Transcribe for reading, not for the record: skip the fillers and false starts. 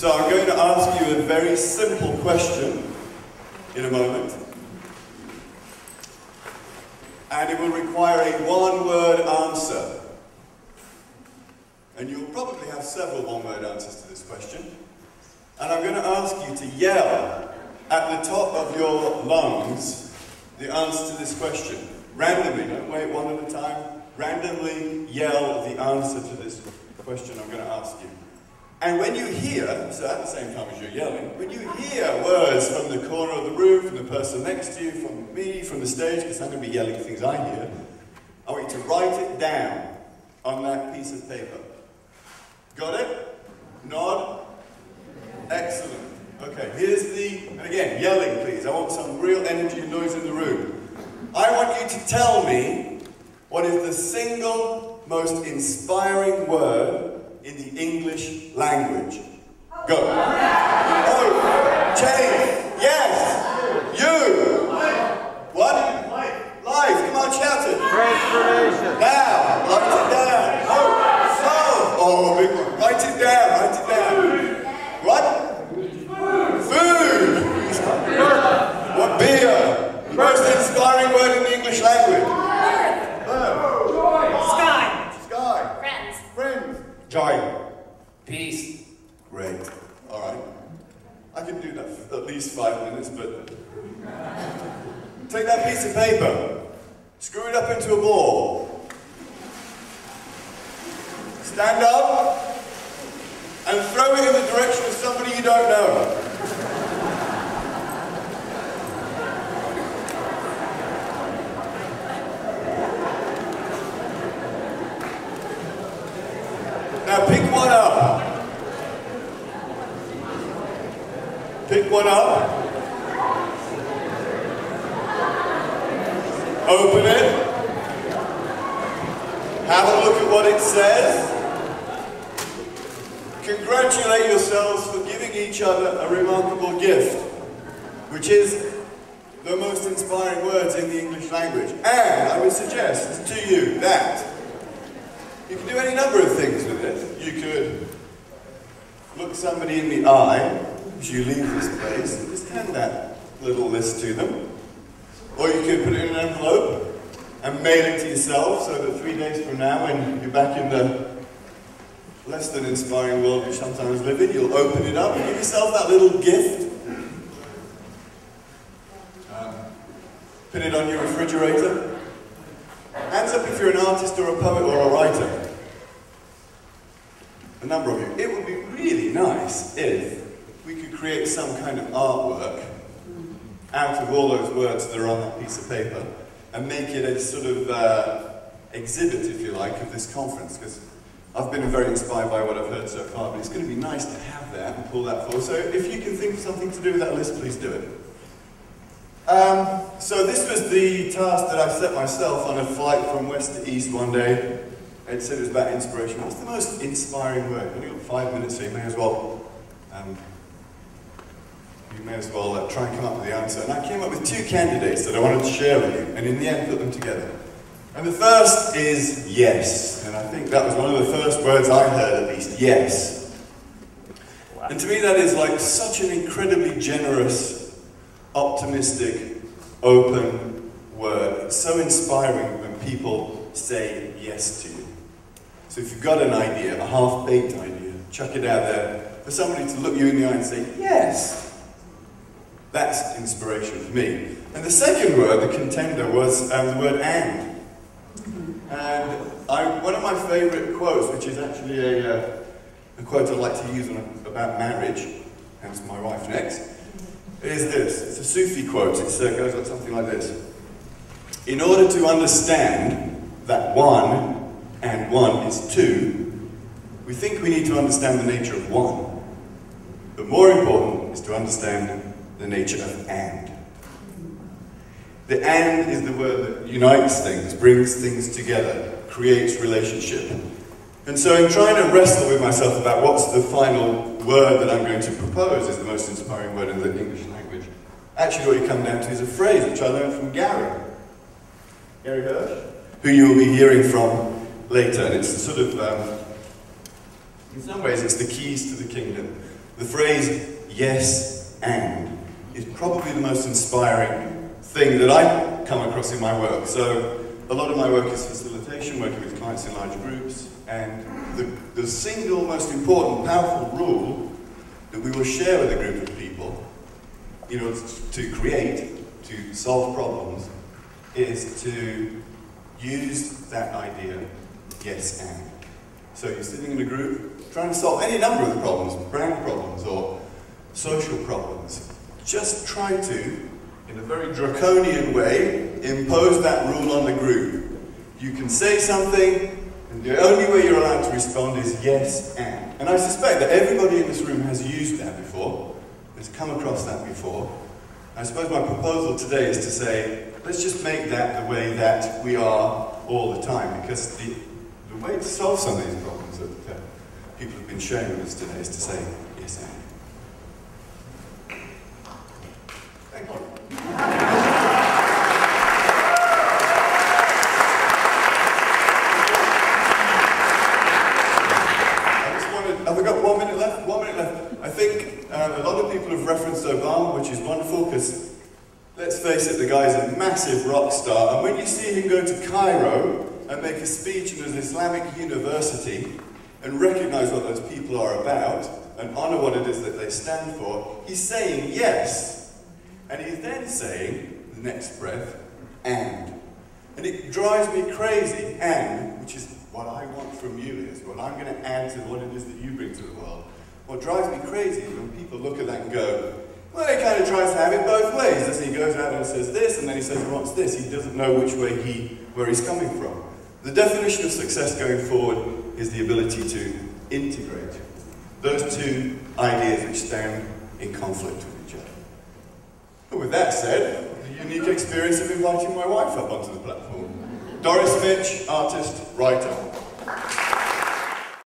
So I'm going to ask you a very simple question in a moment. And it will require a one-word answer. And you'll probably have several one-word answers to this question. And I'm going to ask you to yell at the top of your lungs the answer to this question. Randomly, don't wait one at a time. Randomly yell the answer to this question I'm going to ask you. And when you hear, so at the same time as you're yelling, when you hear words from the corner of the room, from the person next to you, from me, from the stage, because I'm going to be yelling things I hear, I want you to write it down on that piece of paper. Got it? Nod? Excellent. Okay, here's the, and again, yelling please. I want some real energy and noise in the room. I want you to tell me what is the single most inspiring word in the English language. Go. Oh, change. Yes. You. What? Life. Come on, shout it. Transformation. Now, write it down. Oh, so. Oh, big one. Write it down. Write it down. What? Food. What? Beer. The most inspiring word in the English language. Sky. Sky. Friends. Friends. Joy. Peace. Great. All right. I can do that for at least 5 minutes, but take that piece of paper, screw it up into a ball, stand up, and throw it in the direction of somebody you don't know. Now pick one up. Pick one up. Open it. Have a look at what it says. Congratulate yourselves for giving each other a remarkable gift, which is the most inspiring words in the English language. And I would suggest to you that you can do any number of things with it. You could look somebody in the eye as you leave this place and just hand that little list to them. Or you could put it in an envelope and mail it to yourself so that 3 days from now, when you're back in the less than inspiring world you sometimes live in, you'll open it up and give yourself that little gift. Put it on your refrigerator. Hands up if you're an artist or a poet or a writer. A number of you. It would be really nice if we could create some kind of artwork out of all those words that are on that piece of paper and make it a sort of exhibit, if you like, of this conference. Because I've been very inspired by what I've heard so far, but it's going to be nice to have that and pull that forward. So if you can think of something to do with that list, please do it. So this was the task that I set myself on a flight from west to east one day. It said it was about inspiration. What's the most inspiring word? You've only got 5 minutes, so you may as well try and come up with the answer. And I came up with 2 candidates that I wanted to share with you, and in the end put them together. And the first is yes, and I think that was one of the first words I heard, at least, yes. Wow. And to me that is like such an incredibly generous, optimistic, open word. It's so inspiring when people say yes to you. So if you've got an idea, a half-baked idea, chuck it out there for somebody to look you in the eye and say, yes. That's inspiration for me. And the second word, the contender, was the word and. And one of my favourite quotes, which is actually a quote I like to use about marriage, hence my wife next, is this. It's a Sufi quote. It goes like something like this. In order to understand that 1 and 1 is 2, we think we need to understand the nature of 1. But more important is to understand the nature of and. The and is the word that unites things, brings things together, creates relationship. And so in trying to wrestle with myself about what's the final word that I'm going to propose is the most inspiring word in the English language, actually what you come down to is a phrase which I learned from Gary Hirsch, who you will be hearing from later. And it's sort of, in some ways it's the keys to the kingdom. The phrase, yes, and, is probably the most inspiring thing that I come across in my work. So, a lot of my work is facilitation, working with clients in large groups, and the single most important, powerful rule that we will share with a group of people in order to create, to solve problems, is to use that idea, yes and. So you're sitting in a group trying to solve any number of the problems, brand problems or social problems. Just try to, in a very draconian way, impose that rule on the group. You can say something, and the only way you're allowed to respond is yes and. And I suspect that everybody in this room has used that before, has come across that before. I suppose my proposal today is to say, let's just make that the way that we are all the time, because the way to solve some of these problems that people have been sharing with us today is to say yes and. Thank you. Have we got 1 minute left? 1 minute left. I think a lot of people have referenced Obama, which is wonderful, because let's face it, the guy's a massive rock star, and when you see him go to Cairo and make a speech in an Islamic university and recognize what those people are about and honor what it is that they stand for, he's saying yes. And he's then saying, the next breath, and. And it drives me crazy, and, which is what I want from you is, what I'm going to add to what it is that you bring to the world. What drives me crazy is when people look at that and go, well, he kind of tries to have it both ways. Doesn't he? He goes out and says this, and then he says he wants this. He doesn't know which way where he's coming from. The definition of success going forward is the ability to integrate those two ideas which stand in conflict with each other. But with that said, the unique experience of inviting my wife up onto the platform. Doris Mitch, artist, writer.